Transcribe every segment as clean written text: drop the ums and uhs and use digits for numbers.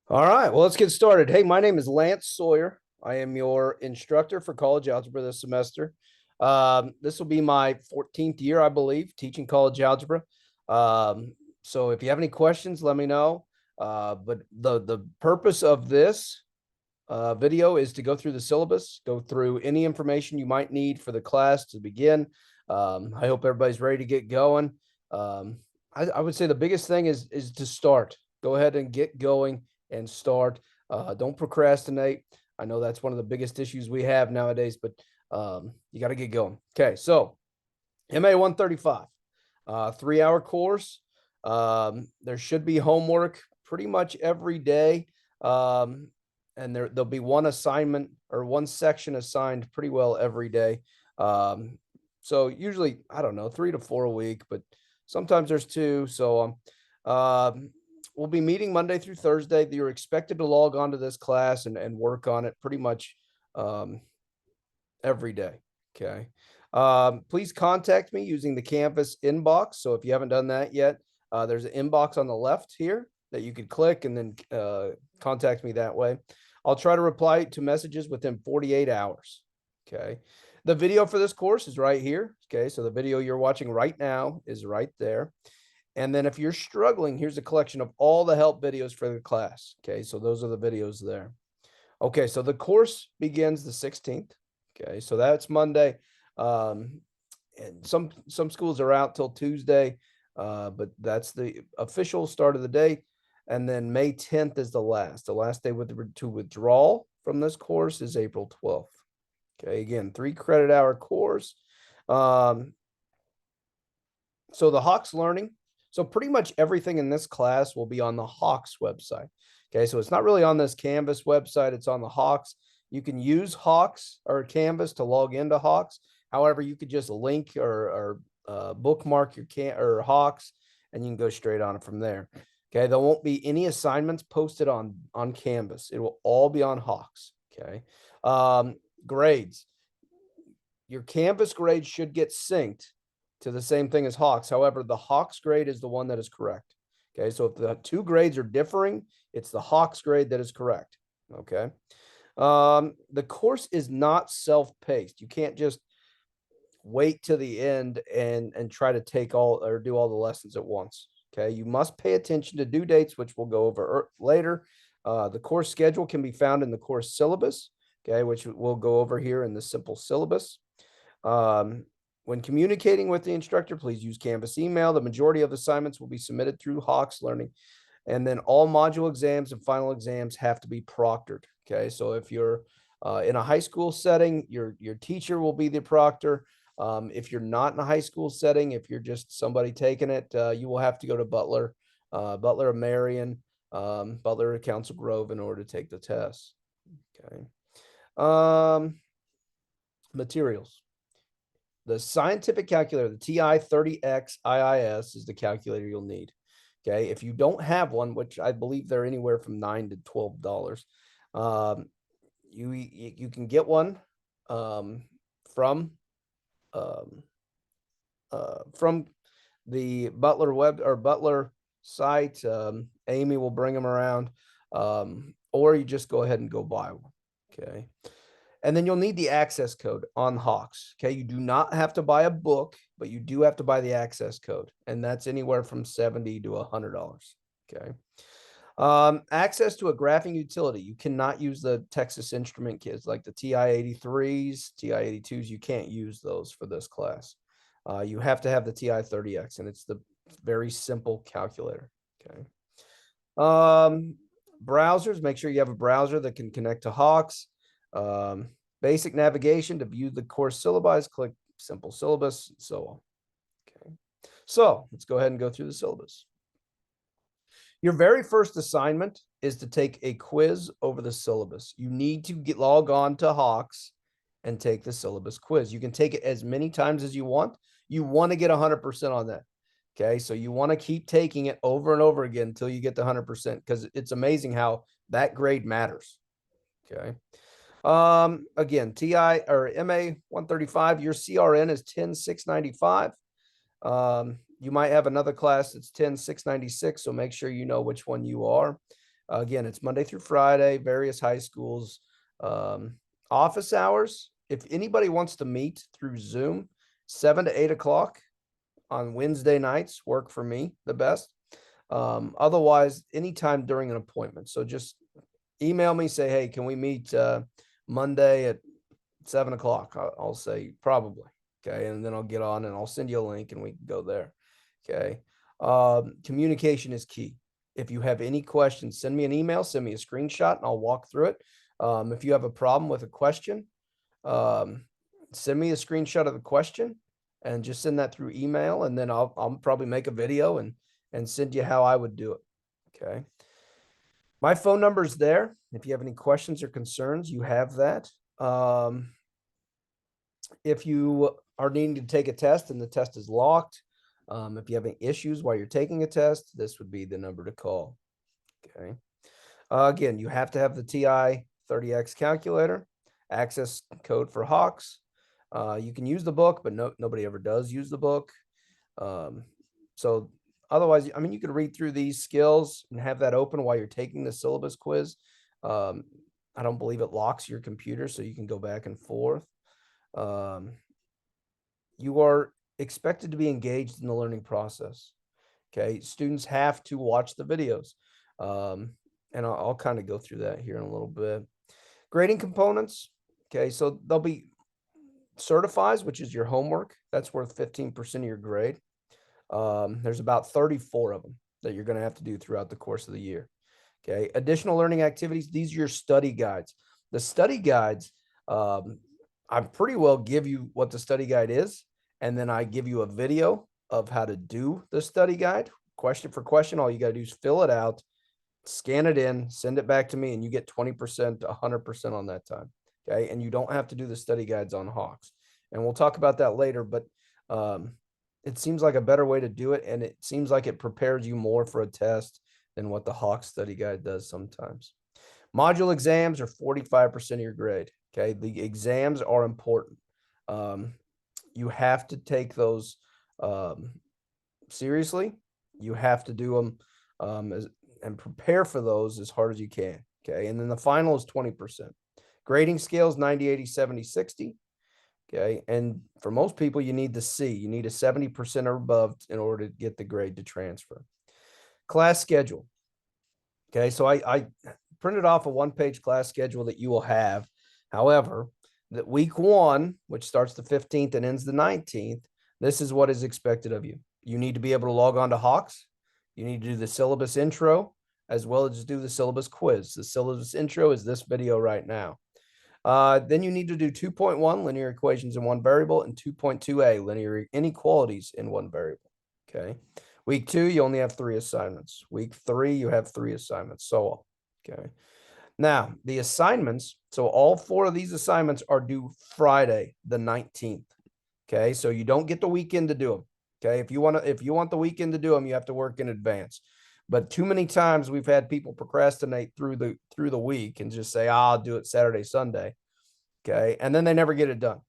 All right, well, let's get started. Hey, my name is Lance Sawyer. I am your instructor for college algebra this semester. This will be my 14th year, I believe, teaching college algebra. So if you have any questions, let me know. But the purpose of this video is to go through the syllabus, go through any information you might need for the class to begin. I hope everybody's ready to get going. I would say the biggest thing is to start. Go ahead and get going and start. Don't procrastinate. I know that's one of the biggest issues we have nowadays, but you got to get going. Okay, so MA 135, 3-hour course. There should be homework pretty much every day. And there'll be one assignment or one section assigned pretty well every day. So usually, I don't know, 3 to 4 a week, but sometimes there's two. So we'll be meeting Monday through Thursday. You're expected to log on to this class and work on it pretty much every day. Okay. Please contact me using the Canvas inbox. So if you haven't done that yet, there's an inbox on the left here that you could click and then contact me that way. I'll try to reply to messages within 48 hours. Okay. The video for this course is right here. Okay. So the video you're watching right now is right there. And then if you're struggling, here's a collection of all the help videos for the class. Okay. So those are the videos there. Okay. So the course begins the 16th. Okay. So that's Monday. And some schools are out till Tuesday, but that's the official start of the day. And then May 10th is the last. The last day to withdraw from this course is April 12th. Okay, again, 3-credit-hour course. So the Hawks Learning. So pretty much everything in this class will be on the Hawks website. Okay, so it's not really on this Canvas website. It's on the Hawks. You can use Hawks or Canvas to log into Hawks. However, you could just link or bookmark your Hawks, and you can go straight on it from there. Okay, there won't be any assignments posted on Canvas. It will all be on Hawks. Okay, grades. Your Canvas grade should get synced to the same thing as Hawks. However, the Hawks grade is the one that is correct. Okay, so if the two grades are differing, it's the Hawks grade that is correct. Okay, the course is not self-paced. You can't just wait to the end and try to take all or do all the lessons at once. Okay, you must pay attention to due dates, which we'll go over later. The course schedule can be found in the course syllabus, okay, which we'll go over here in the simple syllabus. When communicating with the instructor, please use Canvas email. The majority of assignments will be submitted through Hawks Learning. And then all module exams and final exams have to be proctored. Okay, so if you're in a high school setting, your teacher will be the proctor. If you're not in a high school setting, if you're just somebody taking it, you will have to go to Butler of Marion, Butler or Council Grove in order to take the test. Okay. Materials. The scientific calculator, the TI 30X IIS, is the calculator you'll need. Okay. If you don't have one, which I believe they're anywhere from $9 to $12, you can get one from the Butler web or Butler site. Amy will bring them around, or you just go ahead and go buy one. Okay. And then you'll need the access code on Hawks. Okay. You do not have to buy a book, but you do have to buy the access code. And that's anywhere from $70 to $100. Okay. Access to a graphing utility. You cannot use the Texas Instrument kits like the TI-83s, TI-82s. You can't use those for this class. You have to have the TI-30X, and it's the very simple calculator. Okay. Browsers. Make sure you have a browser that can connect to Hawks. Basic navigation. To view the course syllabus, click simple syllabus and so on. Okay. So let's go ahead and go through the syllabus. Your very first assignment is to take a quiz over the syllabus. You need to log on to Hawks and take the syllabus quiz. You can take it as many times as you want. You want to get 100% on that. Okay, so you want to keep taking it over and over again until you get the 100%, because it's amazing how that grade matters. Okay. Again, TI or MA 135, your CRN is 10,695. You might have another class that's 10,696, so make sure you know which one you are. Again, it's Monday through Friday, various high schools. Office hours, if anybody wants to meet through Zoom, 7 to 8 o'clock on Wednesday nights work for me the best. Otherwise, anytime during an appointment. So just email me, say, hey, can we meet Monday at 7 o'clock? I'll say probably. Okay. And then I'll get on and I'll send you a link and we can go there. Okay. Communication is key. If you have any questions, send me an email, send me a screenshot, and I'll walk through it. If you have a problem with a question, send me a screenshot of the question and just send that through email. And then I'll probably make a video and send you how I would do it. Okay. My phone number is there. If you have any questions or concerns, you have that. If you are needing to take a test and the test is locked, if you have any issues while you're taking a test, this would be the number to call. Okay. Again, you have to have the TI 30X calculator, access code for Hawks. You can use the book, but nobody ever does use the book. So otherwise, I mean, you could read through these skills and have that open while you're taking the syllabus quiz. I don't believe it locks your computer, so you can go back and forth. You are expected to be engaged in the learning process. Okay, students have to watch the videos. And I'll kind of go through that here in a little bit. Grading components. Okay, so there'll be certifies, which is your homework. That's worth 15% of your grade. There's about 34 of them that you're going to have to do throughout the course of the year. Okay, additional learning activities. These are your study guides. The study guides, I pretty well give you what the study guide is, and then I give you a video of how to do the study guide. Question for question, all you got to do is fill it out, scan it in, send it back to me, and you get 20% to 100% on that time. Okay, and you don't have to do the study guides on Hawks. And we'll talk about that later, but it seems like a better way to do it, and it seems like it prepares you more for a test than what the Hawks study guide does sometimes. Module exams are 45% of your grade. Okay, the exams are important. You have to take those seriously. You have to do them and prepare for those as hard as you can. Okay, and then the final is 20%. Grading scales 90, 80, 70, 60. Okay, and for most people, you need the C. You need a 70% or above in order to get the grade to transfer. Class schedule. Okay, so I printed off a one-page class schedule that you will have. However, that week 1, which starts the 15th and ends the 19th, this is what is expected of you. You need to be able to log on to Hawks. You need to do the syllabus intro, as well as do the syllabus quiz. The syllabus intro is this video right now. Then you need to do 2.1 linear equations in one variable and 2.2a linear inequalities in one variable. Okay. Week 2, you only have 3 assignments. Week 3, you have 3 assignments. So on. Okay. Now, the assignments, so all 4 of these assignments are due Friday, the 19th. Okay. So you don't get the weekend to do them. Okay. If you want the weekend to do them, you have to work in advance. But too many times we've had people procrastinate through the week and just say, I'll do it Saturday, Sunday. Okay. And then they never get it done.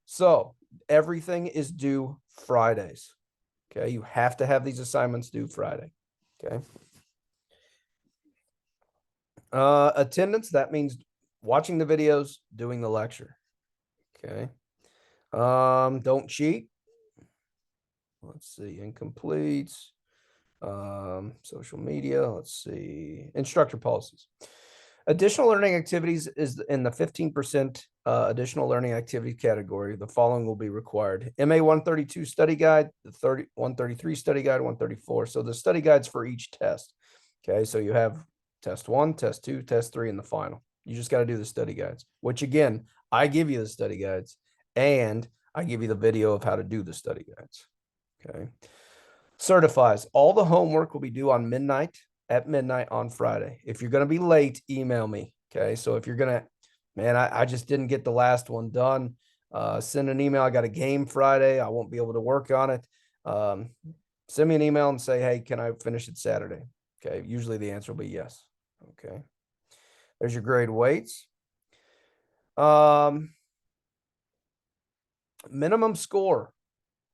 So everything is due Fridays. Okay. You have to have these assignments due Friday. Okay. Attendance, that means watching the videos, doing the lecture. Okay. Don't cheat. Let's see, incompletes. Social media, let's see, instructor policies. Additional learning activities is in the 15% additional learning activity category. The following will be required. MA 132 study guide, the 133 study guide, 134. So the study guides for each test. Okay, so you have test 1, test 2, test 3, and the final. You just got to do the study guides, which again, I give you the study guides and I give you the video of how to do the study guides. Okay. Certifies. All the homework will be due on at midnight on Friday. If you're going to be late, email me. Okay. So if you're going to, man, I just didn't get the last one done. Send an email. I got a game Friday. I won't be able to work on it. Send me an email and say, hey, can I finish it Saturday? Okay. Usually the answer will be yes. Okay. There's your grade weights. Minimum score.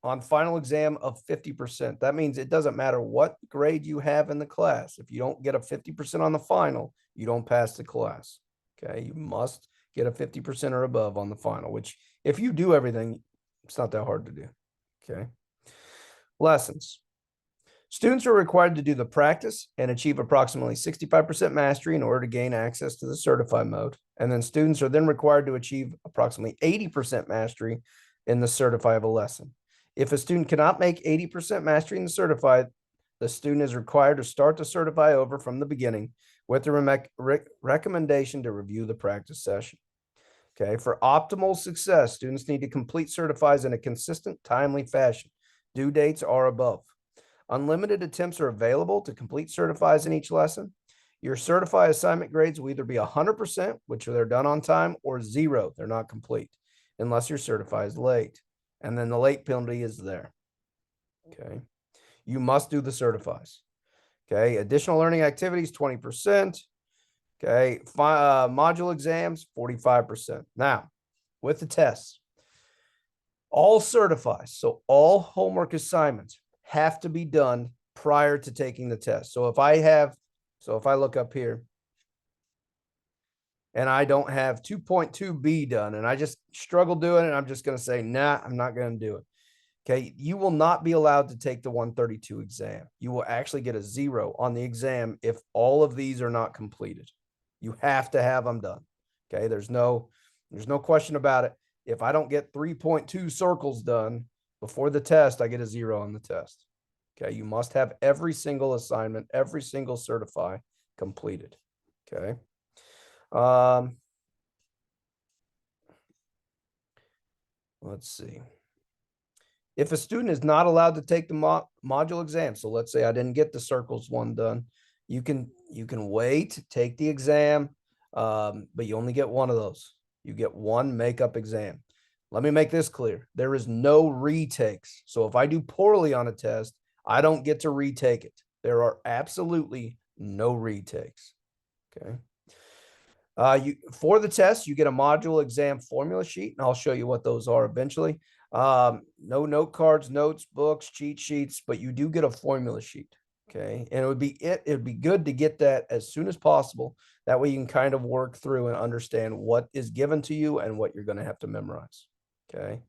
on final exam of 50%. That means it doesn't matter what grade you have in the class. If you don't get a 50% on the final, you don't pass the class. Okay, you must get a 50% or above on the final, which if you do everything, it's not that hard to do. Okay. Lessons. Students are required to do the practice and achieve approximately 65% mastery in order to gain access to the certified mode. And then students are then required to achieve approximately 80% mastery in the certifiable lesson. If a student cannot make 80% mastery in the certified, the student is required to start the certify over from the beginning with the recommendation to review the practice session. Okay, for optimal success, students need to complete certifies in a consistent, timely fashion. Due dates are above. Unlimited attempts are available to complete certifies in each lesson. Your certify assignment grades will either be 100%, which they're done on time, or 0, they're not complete, unless your certify is late. And then the late penalty is there. Okay. You must do the certifies. Okay. Additional learning activities, 20%. Okay. Module exams, 45%. Now, with the tests, all certifies, so all homework assignments have to be done prior to taking the test. So if I look up here and I don't have 2.2b done and I just struggle doing it, I'm just going to say, nah, I'm not going to do it. Okay. You will not be allowed to take the 132 exam. You will actually get a 0 on the exam if all of these are not completed. You have to have them done. Okay. There's no question about it. If I don't get 3.2 circles done before the test, I get a 0 on the test. Okay. You must have every single assignment, every single certify completed. Okay. Let's see. If a student is not allowed to take the module exam, so let's say I didn't get the circles one done, you can wait, take the exam, but you only get one of those. You get one makeup exam. Let me make this clear. There is no retakes. So if I do poorly on a test, I don't get to retake it. There are absolutely no retakes. Okay. For the test, you get a module exam formula sheet, and I'll show you what those are eventually. No note cards, notes, books, cheat sheets, but you do get a formula sheet. Okay. And it'd be good to get that as soon as possible. That way you can kind of work through and understand what is given to you and what you're going to have to memorize. Okay.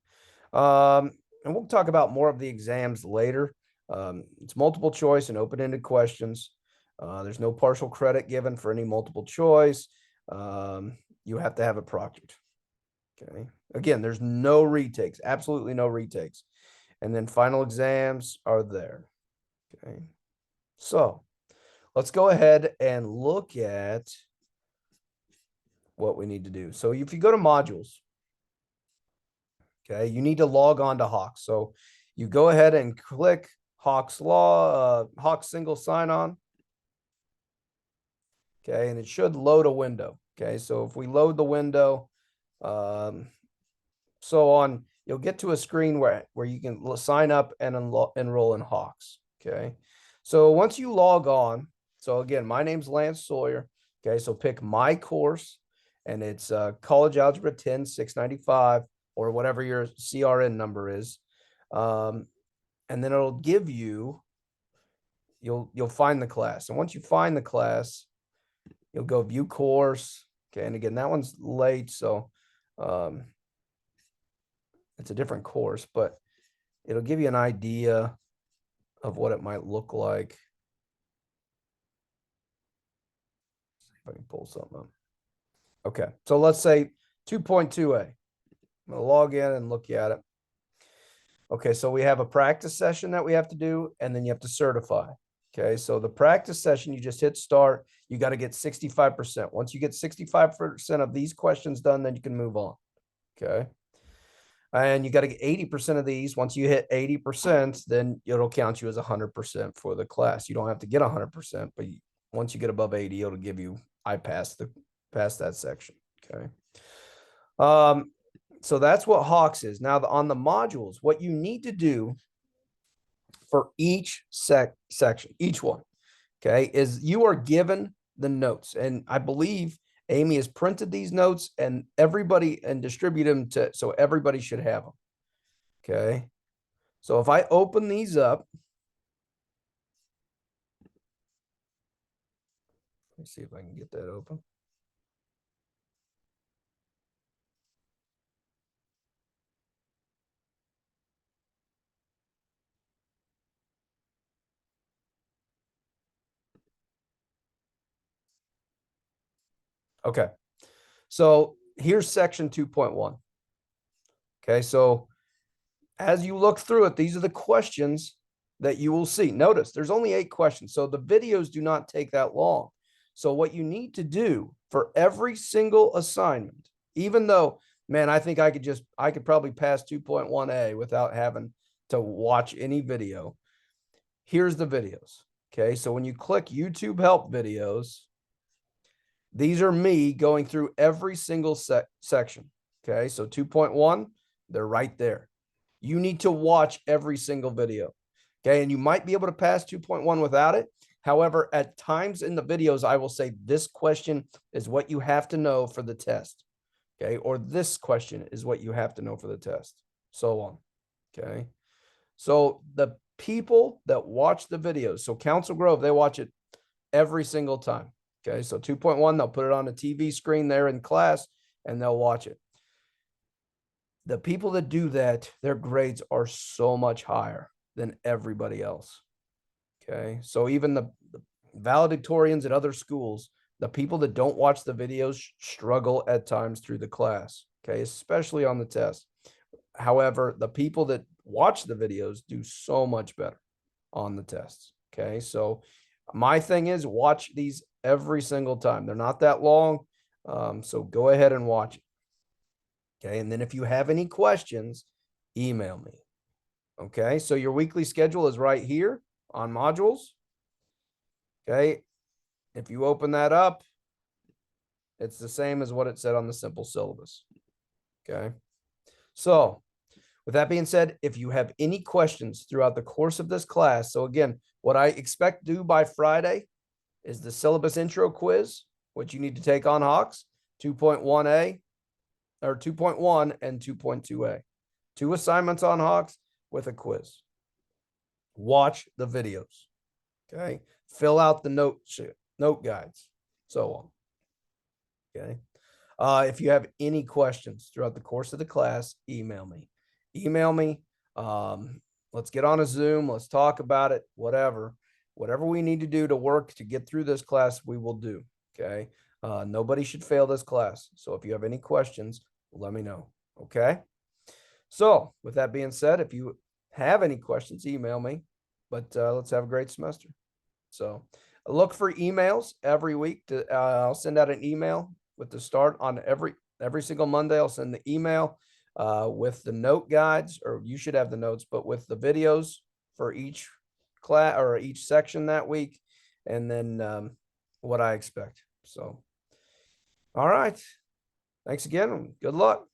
And we'll talk about more of the exams later. It's multiple choice and open-ended questions. There's no partial credit given for any multiple choice. You have to have it proctored. Okay. Again, there's no retakes, absolutely no retakes. And then final exams are there. Okay. So let's go ahead and look at what we need to do. So if you go to modules, okay, you need to log on to Hawks. So you go ahead and click Hawks Hawks single sign-on. Okay, and it should load a window. Okay, so if we load the window, you'll get to a screen where you can sign up and enroll in Hawks. Okay, so once you log on, so again, my name's Lance Sawyer. Okay, so pick my course, and it's College Algebra 10 695 or whatever your CRN number is, and then it'll give you. You'll find the class, and once you find the class, you'll go view course. Okay, and again, that one's late, so it's a different course, but it'll give you an idea of what it might look like. See if I can pull something up. Okay, so let's say 2.2a. I'm going to log in and look at it. Okay, so we have a practice session that we have to do, and then you have to certify. Okay, so the practice session, you just hit start. You got to get 65%. Once you get 65% of these questions done, then you can move on. Okay. And you got to get 80% of these. Once you hit 80%, then it'll count you as 100% for the class. You don't have to get 100%, but once you get above 80, it'll give you, I passed that section. Okay. So that's what Hawks is. Now on the modules, what you need to do for each section, each one, okay, is you are given the notes. And I believe Amy has printed these notes and distribute them so everybody should have them. Okay. So if I open these up, let's see if I can get that open. Okay. So here's section 2.1. Okay. So as you look through it, these are the questions that you will see. Notice there's only 8 questions. So the videos do not take that long. So what you need to do for every single assignment, even though, man, I think I could probably pass 2.1A without having to watch any video. Here's the videos. Okay. So when you click YouTube help videos, these are me going through every single section. Okay. So 2.1, they're right there. You need to watch every single video. Okay. And you might be able to pass 2.1 without it. However, at times in the videos, I will say this question is what you have to know for the test. Okay. Or this question is what you have to know for the test. So on. Okay. So the people that watch the videos, so Council Grove, they watch it every single time. Okay. So 2.1, they'll put it on the TV screen there in class and they'll watch it. The people that do that, their grades are so much higher than everybody else. Okay. So even the valedictorians at other schools, the people that don't watch the videos struggle at times through the class. Okay. Especially on the test. However, the people that watch the videos do so much better on the tests. Okay. So my thing is watch these every single time. They're not that long. So go ahead and watch it. Okay. And then if you have any questions, email me. Okay. So your weekly schedule is right here on modules. Okay. If you open that up, it's the same as what it said on the simple syllabus. Okay. So with that being said, if you have any questions throughout the course of this class, so again, what I expect to do by Friday is the syllabus intro quiz, which you need to take on Hawks, 2.1A or 2.1 and 2.2A. 2 assignments on Hawks with a quiz. Watch the videos. Okay. Fill out the note guides, so on. Okay. If you have any questions throughout the course of the class, email me. Email me. Let's get on a Zoom. Let's talk about it. Whatever we need to do to work to get through this class, we will do. Okay. Nobody should fail this class. So if you have any questions, let me know. Okay. So with that being said, if you have any questions, email me. But let's have a great semester. So look for emails every week. I'll send out an email with the start on every single Monday. I'll send the email with the note guides, or you should have the notes, but with the videos for each class or each section that week, and then what I expect. So, all right. Thanks again. Good luck.